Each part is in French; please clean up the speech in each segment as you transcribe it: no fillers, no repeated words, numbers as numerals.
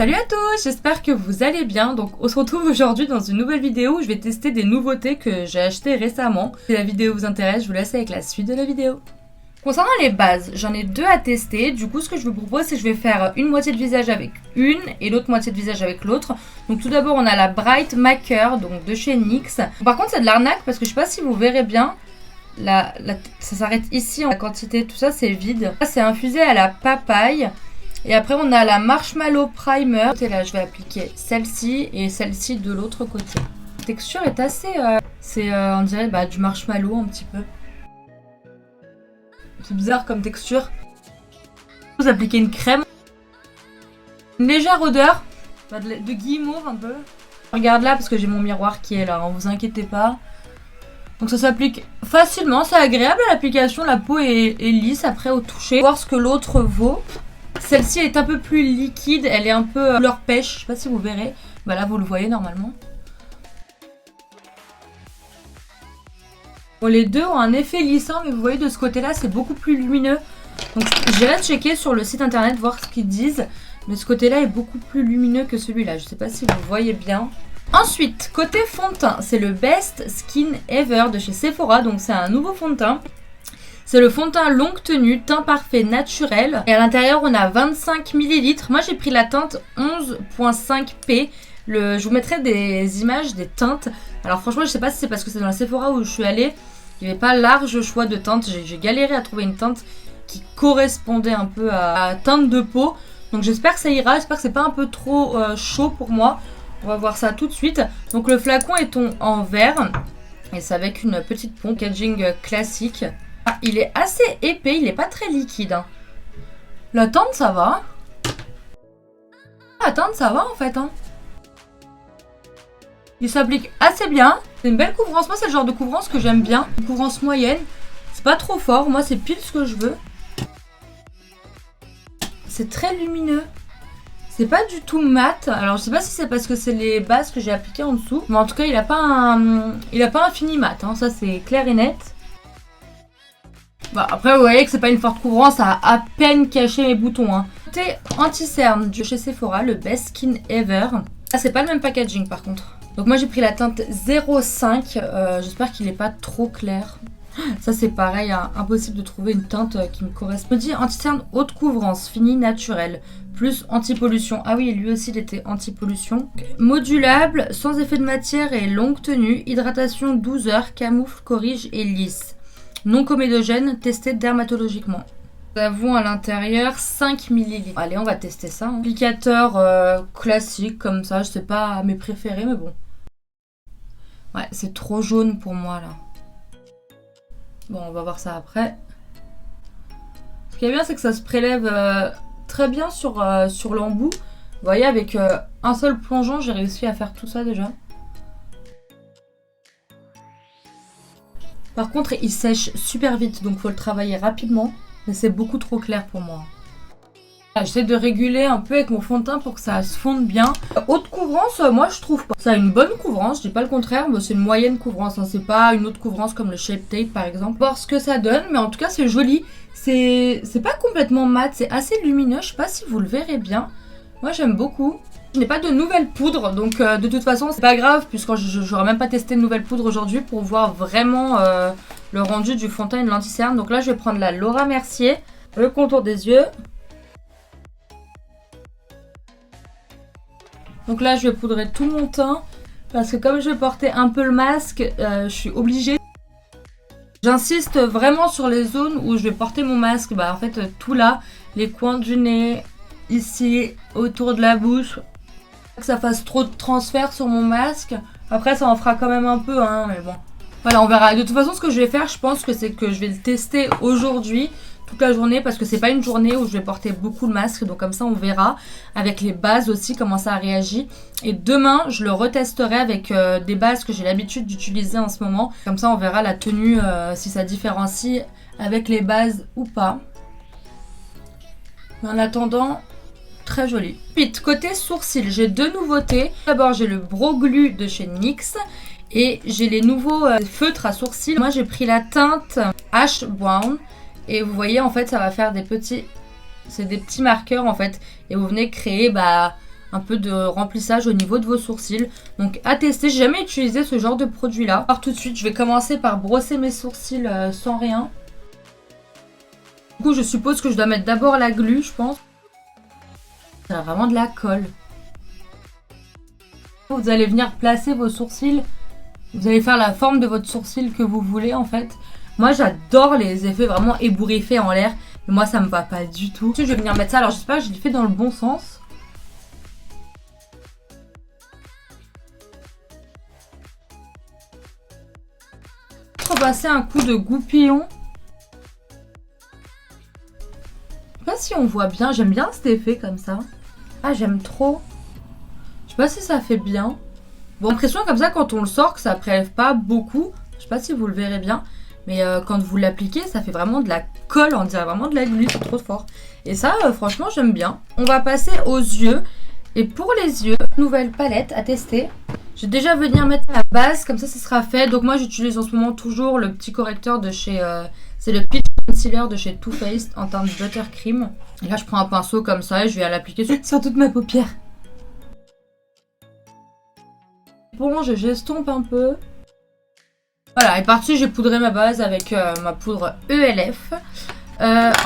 Salut à tous, j'espère que vous allez bien. Donc on se retrouve aujourd'hui dans une nouvelle vidéo où je vais tester des nouveautés que j'ai achetées récemment. Si la vidéo vous intéresse, je vous laisse avec la suite de la vidéo. Concernant les bases, j'en ai deux à tester. Du coup, ce que je vous propose, c'est que je vais faire une moitié de visage avec une et l'autre moitié de visage avec l'autre. Donc tout d'abord, on a la Bright Maker, donc de chez NYX. Par contre, c'est de l'arnaque parce que je sais pas si vous verrez bien. Ça s'arrête ici en quantité, tout ça c'est vide. Ça c'est infusé à la papaye. Et après on a la Marshmallow Primer. Et là je vais appliquer celle-ci et celle-ci de l'autre côté. La texture est assez... on dirait du marshmallow un petit peu. C'est bizarre comme texture. Vous appliquez une crème. Une légère odeur de guimauve un peu. Je regarde là parce que j'ai mon miroir qui est là, hein, vous inquiétez pas. Donc ça s'applique facilement, c'est agréable à l'application, la peau est lisse après au toucher. Voir ce que l'autre vaut. Celle-ci est un peu plus liquide, elle est un peu couleur pêche, je sais pas si vous verrez. Bah là vous le voyez normalement. Bon, les deux ont un effet lissant, mais vous voyez de ce côté-là c'est beaucoup plus lumineux. Donc j'irai checker sur le site internet, voir ce qu'ils disent. Mais ce côté-là est beaucoup plus lumineux que celui-là, je sais pas si vous voyez bien. Ensuite, côté fond de teint, c'est le Best Skin Ever de chez Sephora. Donc c'est un nouveau fond de teint. C'est le fond de teint longue tenue, teint parfait naturel. Et à l'intérieur, on a 25 ml. Moi, j'ai pris la teinte 11.5p. Je vous mettrai des images des teintes. Alors franchement, je sais pas si c'est parce que c'est dans la Sephora où je suis allée. Il n'y avait pas large choix de teintes. J'ai galéré à trouver une teinte qui correspondait un peu à la teinte de peau. Donc j'espère que ça ira. J'espère que c'est pas un peu trop chaud pour moi. On va voir ça tout de suite. Donc le flacon est en verre. Et c'est avec une petite pompe. Packaging classique. Ah, il est assez épais. Il n'est pas très liquide. Hein. La teinte ça va. La teinte ça va en fait. Hein. Il s'applique assez bien. C'est une belle couvrance. Moi c'est le genre de couvrance que j'aime bien. Une couvrance moyenne. C'est pas trop fort. Moi c'est pile ce que je veux. C'est très lumineux. C'est pas du tout mat. Alors je sais pas si c'est parce que c'est les bases que j'ai appliquées en dessous. Mais en tout cas il a pas un fini mat. Hein. Ça c'est clair et net. Bah, après vous voyez que c'est pas une forte couvrance. Ça a à peine caché mes boutons. Hein. Côté anti-cerne de chez Sephora. Le Best Skin Ever. Ah c'est pas le même packaging par contre. Donc moi j'ai pris la teinte 05. J'espère qu'il est pas trop clair. Ça c'est pareil, hein, impossible de trouver une teinte qui me correspond. Je me dis anti-cerne haute couvrance, fini naturel, plus anti-pollution. Ah oui, lui aussi il était anti-pollution. Modulable, sans effet de matière et longue tenue, hydratation 12 heures, camoufle, corrige et lisse. Non comédogène, testé dermatologiquement. Nous avons à l'intérieur 5 ml. Allez, on va tester ça. Hein. Applicateur classique comme ça, je sais pas mes préférés mais bon. Ouais, c'est trop jaune pour moi là. Bon, on va voir ça après. Ce qui est bien, c'est que ça se prélève très bien sur l'embout. Vous voyez, avec un seul plongeon, j'ai réussi à faire tout ça déjà. Par contre, il sèche super vite, donc il faut le travailler rapidement. Mais c'est beaucoup trop clair pour moi. J'essaie de réguler un peu avec mon fond de teint pour que ça se fonde bien. Haute couvrance, moi je trouve pas. Ça a une bonne couvrance, je dis pas le contraire, mais c'est une moyenne couvrance. Hein. C'est pas une autre couvrance comme le Shape Tape par exemple. Voir ce que ça donne, mais en tout cas c'est joli. C'est pas complètement mat, c'est assez lumineux. Je sais pas si vous le verrez bien. Moi j'aime beaucoup. Je n'ai pas de nouvelle poudre, donc de toute façon c'est pas grave, puisque j'aurais même pas testé de nouvelle poudre aujourd'hui pour voir vraiment le rendu du fond de teint et de l'anti-cerne. Donc là je vais prendre la Laura Mercier, le contour des yeux. Donc là, je vais poudrer tout mon teint parce que comme je vais porter un peu le masque, je suis obligée. J'insiste vraiment sur les zones où je vais porter mon masque. Bah en fait, tout là, les coins du nez, ici, autour de la bouche. Que ça fasse trop de transfert sur mon masque. Après, ça en fera quand même un peu, hein, mais bon. Voilà, on verra. De toute façon, ce que je vais faire, je pense que c'est que je vais le tester aujourd'hui. Toute la journée parce que c'est pas une journée où je vais porter beaucoup de masques, donc comme ça on verra avec les bases aussi comment ça réagit. Et demain je le retesterai avec des bases que j'ai l'habitude d'utiliser en ce moment, comme ça on verra la tenue si ça différencie avec les bases ou pas. Mais en attendant, très joli. Ensuite, côté sourcils, j'ai deux nouveautés. D'abord j'ai le Brow Glue de chez NYX et j'ai les nouveaux feutres à sourcils. Moi j'ai pris la teinte Ash Brown. Et vous voyez en fait ça va faire des petits, c'est des petits marqueurs en fait. Et vous venez créer un peu de remplissage au niveau de vos sourcils. Donc à tester, j'ai jamais utilisé ce genre de produit là. Alors tout de suite, je vais commencer par brosser mes sourcils sans rien. Du coup, je suppose que je dois mettre d'abord la glu, je pense. Ça a vraiment de la colle. Vous allez venir placer vos sourcils. Vous allez faire la forme de votre sourcil que vous voulez en fait. Moi, j'adore les effets vraiment ébouriffés en l'air. Mais moi, ça me va pas du tout. Ensuite, je vais venir mettre ça. Alors, j'espère que je l'ai fait dans le bon sens. Repasser un coup de goupillon. Je sais pas si on voit bien. J'aime bien cet effet comme ça. Ah, j'aime trop. Je sais pas si ça fait bien. Bon, l'impression comme ça quand on le sort que ça prélève pas beaucoup. Je sais pas si vous le verrez bien. Mais quand vous l'appliquez, ça fait vraiment de la colle. On dirait vraiment de la glu. C'est trop fort. Et ça, franchement, j'aime bien. On va passer aux yeux. Et pour les yeux, nouvelle palette à tester. Je vais déjà venir mettre la base. Comme ça sera fait. Donc moi, j'utilise en ce moment toujours le petit correcteur de chez... c'est le Peach Concealer de chez Too Faced en teinte Buttercream. Et là, je prends un pinceau comme ça et je vais l'appliquer sur toute ma paupière. Bon, j'estompe un peu. Voilà, et par-dessus, j'ai poudré ma base avec ma poudre ELF.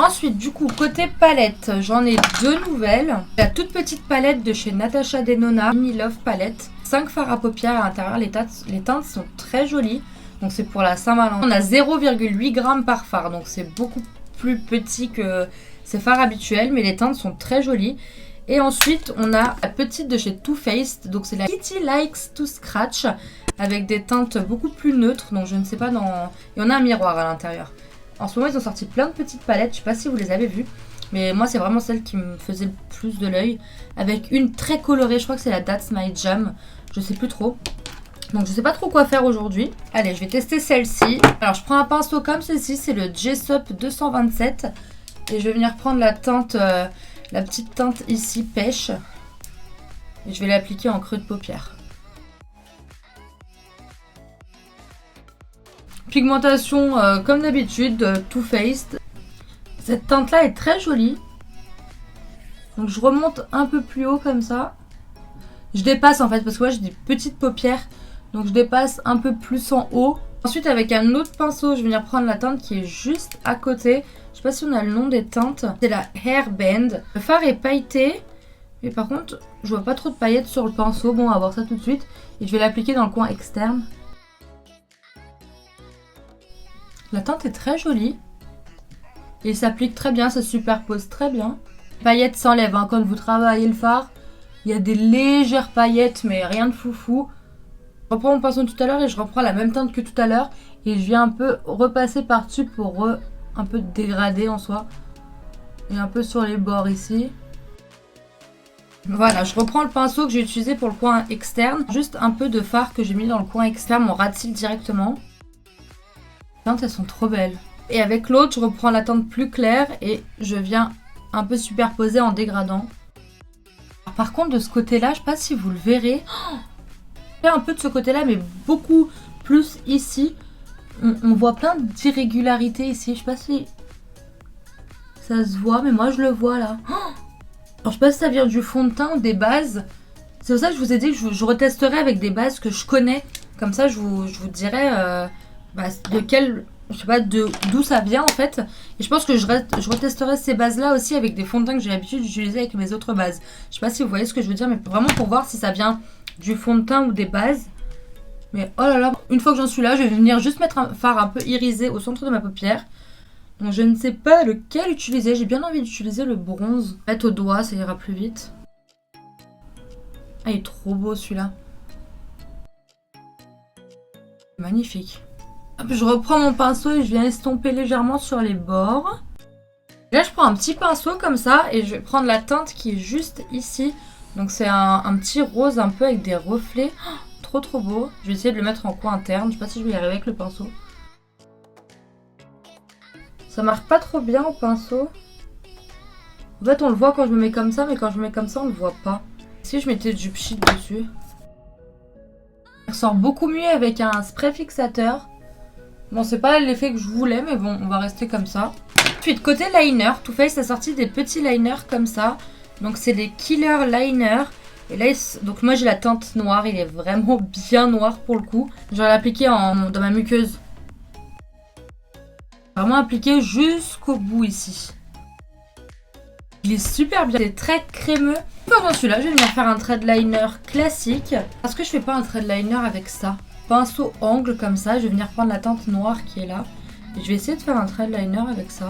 Ensuite, du coup, côté palette, j'en ai deux nouvelles. La toute petite palette de chez Natasha Denona, Mini Love Palette. 5 fards à paupières à l'intérieur. Les teintes sont très jolies. Donc, c'est pour la Saint-Valentin. On a 0,8 g par fard. Donc, c'est beaucoup plus petit que ces fards habituels. Mais les teintes sont très jolies. Et ensuite, on a la petite de chez Too Faced. Donc, c'est la Kitty Likes to Scratch. Avec des teintes beaucoup plus neutres. Donc, je ne sais pas dans... Et on a un miroir à l'intérieur. En ce moment, ils ont sorti plein de petites palettes. Je ne sais pas si vous les avez vues. Mais moi, c'est vraiment celle qui me faisait le plus de l'œil. Avec une très colorée. Je crois que c'est la That's My Jam. Je sais plus trop. Donc, je sais pas trop quoi faire aujourd'hui. Allez, je vais tester celle-ci. Alors, je prends un pinceau comme ceci. C'est le Jessup 227. Et je vais venir prendre la teinte... la petite teinte ici, pêche. Et je vais l'appliquer en creux de paupière. Pigmentation comme d'habitude, Too Faced. Cette teinte là est très jolie. Donc je remonte un peu plus haut comme ça. Je dépasse en fait parce que moi j'ai des petites paupières. Donc je dépasse un peu plus en haut. Ensuite avec un autre pinceau je vais venir prendre la teinte qui est juste à côté. Je sais pas si on a le nom des teintes. C'est la Hairband. Le fard est pailleté. Mais par contre je vois pas trop de paillettes sur le pinceau. Bon on va voir ça tout de suite. Et je vais l'appliquer dans le coin externe. La teinte est très jolie. Et il s'applique très bien, ça se superpose très bien. Les paillettes s'enlèvent hein, quand vous travaillez le fard. Il y a des légères paillettes mais rien de foufou. Je reprends mon pinceau de tout à l'heure et je reprends la même teinte que tout à l'heure. Et je viens un peu repasser par-dessus pour un peu dégrader en soi. Et un peu sur les bords ici. Voilà, je reprends le pinceau que j'ai utilisé pour le coin externe. Juste un peu de fard que j'ai mis dans le coin externe, mon ras de cils directement. Les teintes, elles sont trop belles. Et avec l'autre, je reprends la teinte plus claire et je viens un peu superposer en dégradant. Alors, par contre, de ce côté-là, je sais pas si vous le verrez. Un peu de ce côté-là, mais beaucoup plus ici. On voit plein d'irrégularités ici. Je sais pas si ça se voit, mais moi je le vois là. Alors, je sais pas si ça vient du fond de teint ou des bases. C'est pour ça que je vous ai dit que je retesterai avec des bases que je connais. Comme ça, je vous dirai de quel... Je sais pas d'où ça vient en fait. Et je pense que je retesterai ces bases là aussi avec des fonds de teint que j'ai l'habitude d'utiliser avec mes autres bases. Je sais pas si vous voyez ce que je veux dire, mais vraiment pour voir si ça vient du fond de teint ou des bases. Mais oh là là, une fois que j'en suis là, je vais venir juste mettre un fard un peu irisé au centre de ma paupière. Donc je ne sais pas lequel utiliser. J'ai bien envie d'utiliser le bronze. Mettre au doigt, ça ira plus vite. Ah, il est trop beau celui-là. Magnifique. Hop, je reprends mon pinceau et je viens estomper légèrement sur les bords. Et là, je prends un petit pinceau comme ça et je vais prendre la teinte qui est juste ici. Donc c'est un petit rose un peu avec des reflets. Oh, trop trop beau. Je vais essayer de le mettre en coin interne. Je sais pas si je vais y arriver avec le pinceau. Ça marche pas trop bien au pinceau. En fait on le voit quand je me mets comme ça, mais quand je me mets comme ça on le voit pas. Si je mettais du pchit dessus. Il ressort beaucoup mieux avec un spray fixateur. Bon, c'est pas l'effet que je voulais, mais bon, on va rester comme ça. Ensuite, côté liner, Too Faced a sorti des petits liners comme ça. Donc, c'est des Killer Liners. Et là, donc moi j'ai la teinte noire, il est vraiment bien noir pour le coup. Je vais l'appliquer dans ma muqueuse. Vraiment appliqué jusqu'au bout ici. Il est super bien, c'est très crémeux. Pendant celui-là, je vais venir faire un trade liner classique. Parce que je fais pas un trade liner avec ça. Pinceau angle comme ça, je vais venir prendre la teinte noire qui est là. Et je vais essayer de faire un trade liner avec ça.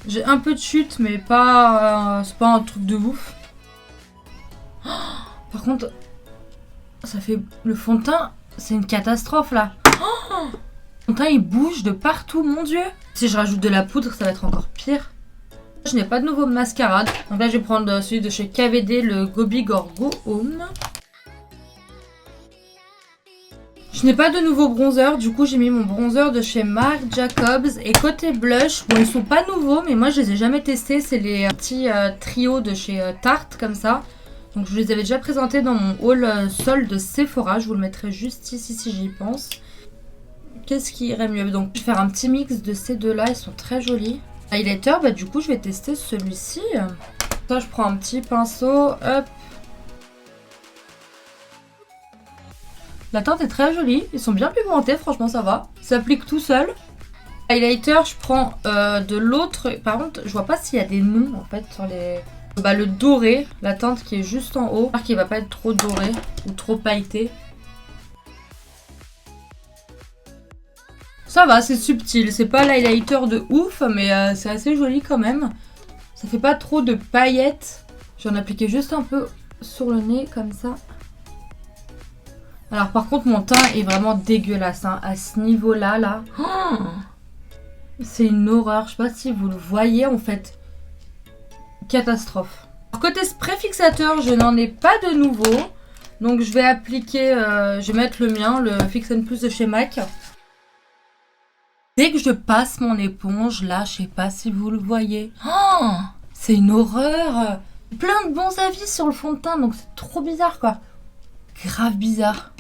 J'ai un peu de chute, mais pas, c'est pas un truc de ouf. Oh, par contre, ça fait le fond de teint, c'est une catastrophe là. Oh, le fond de teint il bouge de partout, mon dieu. Si je rajoute de la poudre, ça va être encore pire. Je n'ai pas de nouveau mascara. Donc là, je vais prendre celui de chez KVD, le Go Big or Go Home. Je n'ai pas de nouveau bronzer, du coup j'ai mis mon bronzer de chez Marc Jacobs. Et côté blush, bon ils sont pas nouveaux mais moi je les ai jamais testés. C'est les petits trios de chez Tarte comme ça. Donc je les avais déjà présentés dans mon haul solde de Sephora. Je vous le mettrai juste ici si j'y pense. Qu'est-ce qui irait mieux? Donc je vais faire un petit mix de ces deux là, ils sont très jolis. Highlighter, bah du coup je vais tester celui-ci. Ça je prends un petit pinceau, hop. La teinte est très jolie, ils sont bien pigmentés, franchement ça va. Ça s'applique tout seul. Highlighter, je prends de l'autre. Par contre, je vois pas s'il y a des noms en fait sur les... Bah le doré, la teinte qui est juste en haut. J'espère qu'il va pas être trop doré ou trop pailleté. Ça va, c'est subtil. C'est pas l'highlighter de ouf, mais c'est assez joli quand même. Ça fait pas trop de paillettes. Je vais en appliquer juste un peu sur le nez comme ça. Alors par contre mon teint est vraiment dégueulasse hein, à ce niveau là. Oh, c'est une horreur, je sais pas si vous le voyez en fait. Catastrophe. Côté spray fixateur, je n'en ai pas de nouveau. Donc je vais appliquer, je vais mettre le mien, le Fix & Plus de chez MAC. Dès que je passe mon éponge, là je sais pas si vous le voyez. Oh, c'est une horreur. Plein de bons avis sur le fond de teint, donc c'est trop bizarre quoi. Grave bizarre.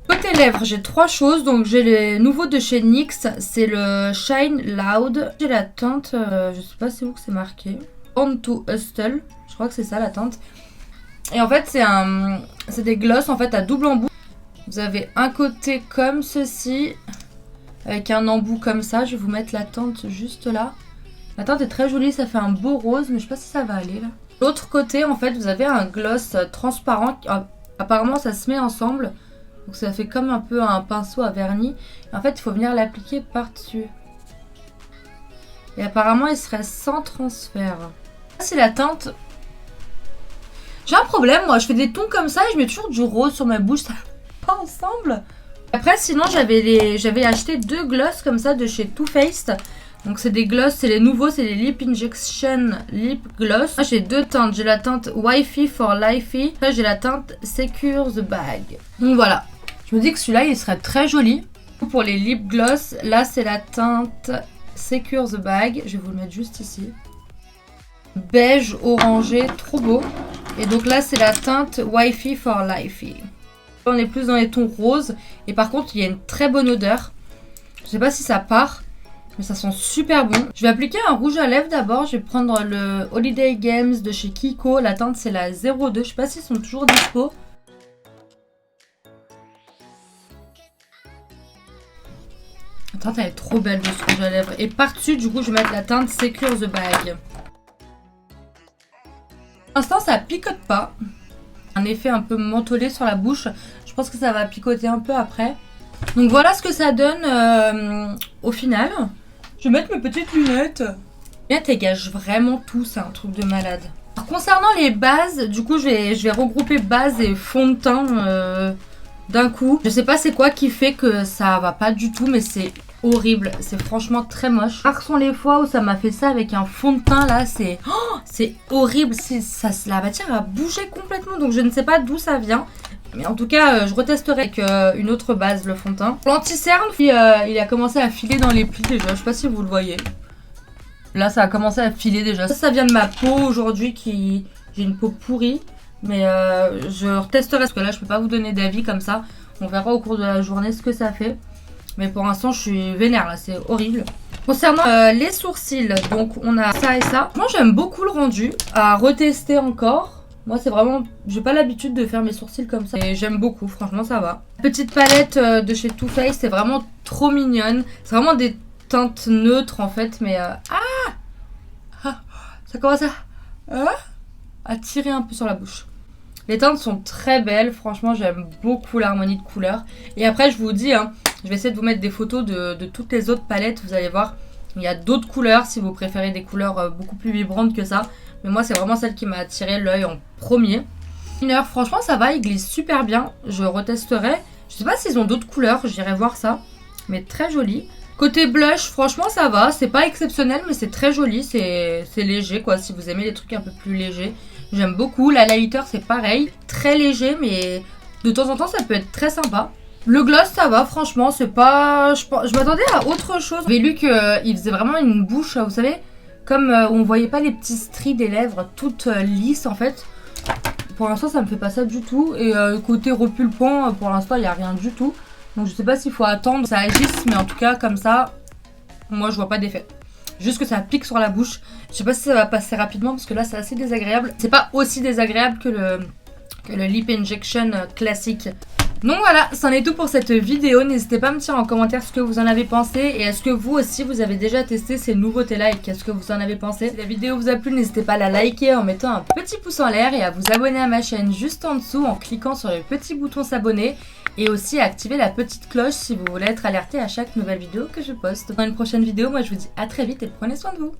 Côté lèvres, j'ai trois choses. Donc j'ai les nouveaux de chez NYX. C'est le Shine Loud. J'ai la teinte, je sais pas c'est où que c'est marqué. On to Hustle. Je crois que c'est ça la teinte. Et en fait c'est des gloss en fait à double embout. Vous avez un côté comme ceci. Avec un embout comme ça. Je vais vous mettre la teinte juste là. La teinte est très jolie. Ça fait un beau rose. Mais je sais pas si ça va aller là. L'autre côté, en fait, vous avez un gloss transparent. Apparemment, ça se met ensemble. Donc, ça fait comme un peu un pinceau à vernis. Et en fait, il faut venir l'appliquer par-dessus. Et apparemment, il serait sans transfert. C'est la teinte. J'ai un problème, moi. Je fais des tons comme ça et je mets toujours du rose sur ma bouche. Ça va pas ensemble. Après, sinon, j'avais acheté deux gloss comme ça de chez Too Faced. Donc c'est des gloss, c'est les nouveaux, c'est les Lip Injection Lip Gloss. Moi j'ai deux teintes, j'ai la teinte Wi-Fi for Lifey. Après j'ai la teinte Secure the Bag. Donc voilà, je me dis que celui-là il serait très joli. Pour les lip gloss, là c'est la teinte Secure the Bag. Je vais vous le mettre juste ici. Beige orangé, trop beau. Et donc là c'est la teinte Wi-Fi for Lifey. On est plus dans les tons roses. Et par contre il y a une très bonne odeur. Je sais pas si ça part. Mais ça sent super bon. Je vais appliquer un rouge à lèvres d'abord. Je vais prendre le Holiday Games de chez Kiko. La teinte c'est la 02. Je sais pas s'ils sont toujours dispo. La teinte elle est trop belle de ce rouge à lèvres. Et par-dessus du coup je vais mettre la teinte Secure the Bag. Pour l'instant ça picote pas. Un effet un peu mentholé sur la bouche. Je pense que ça va picoter un peu après. Donc voilà ce que ça donne au final. Je vais mettre mes petites lunettes. Bien, t'égage vraiment tout, c'est un truc de malade. Alors, concernant les bases, du coup, je vais regrouper base et fond de teint d'un coup. Je sais pas c'est quoi qui fait que ça va pas du tout, mais c'est horrible. C'est franchement très moche. Rares sont les fois où ça m'a fait ça avec un fond de teint là. C'est horrible. La matière a bougé complètement, donc je ne sais pas d'où ça vient. Mais en tout cas, je retesterai avec une autre base, le fond de teint. L'anti-cerne, il a commencé à filer dans les plis déjà. Je sais pas si vous le voyez. Là, ça a commencé à filer déjà. Ça vient de ma peau aujourd'hui qui... J'ai une peau pourrie. Mais je retesterai parce que là, je peux pas vous donner d'avis comme ça. On verra au cours de la journée ce que ça fait. Mais pour l'instant, je suis vénère là. C'est horrible. Concernant les sourcils, donc on a ça et ça. Moi j'aime beaucoup le rendu, à retester encore. Moi c'est vraiment, j'ai pas l'habitude de faire mes sourcils comme ça. Et j'aime beaucoup, franchement ça va. Petite palette de chez Too Faced, c'est vraiment trop mignonne. C'est vraiment des teintes neutres en fait, mais ça commence à tirer un peu sur la bouche. Les teintes sont très belles, franchement j'aime beaucoup l'harmonie de couleurs. Et après je vous dis, hein, je vais essayer de vous mettre des photos de toutes les autres palettes. Vous allez voir, il y a d'autres couleurs si vous préférez des couleurs beaucoup plus vibrantes que ça. Mais moi c'est vraiment celle qui m'a attiré l'œil en premier. Franchement ça va, il glisse super bien. Je retesterai. Je sais pas s'ils ont d'autres couleurs, j'irai voir ça. Mais très joli. Côté blush, franchement ça va. C'est pas exceptionnel mais c'est très joli. C'est léger quoi, si vous aimez les trucs un peu plus légers. J'aime beaucoup. L'highlighter c'est pareil. Très léger mais de temps en temps ça peut être très sympa. Le gloss ça va, franchement c'est pas... Je m'attendais à autre chose. J'avais lu qu'il faisait vraiment une bouche, vous savez, comme où on voyait pas les petits stries des lèvres toutes lisses en fait. Pour l'instant ça me fait pas ça du tout. Et côté repulpant, pour l'instant il n'y a rien du tout. Donc je sais pas s'il faut attendre que ça agisse, mais en tout cas comme ça, moi je vois pas d'effet. Juste que ça pique sur la bouche. Je sais pas si ça va passer rapidement parce que là c'est assez désagréable. C'est pas aussi désagréable que le lip injection classique. Donc voilà, c'en est tout pour cette vidéo. N'hésitez pas à me dire en commentaire ce que vous en avez pensé. Et est-ce que vous aussi vous avez déjà testé ces nouveautés là et qu'est-ce que vous en avez pensé. Si la vidéo vous a plu, n'hésitez pas à la liker en mettant un petit pouce en l'air et à vous abonner à ma chaîne juste en dessous en cliquant sur le petit bouton s'abonner. Et aussi à activer la petite cloche si vous voulez être alerté à chaque nouvelle vidéo que je poste. Dans une prochaine vidéo, moi je vous dis à très vite et prenez soin de vous.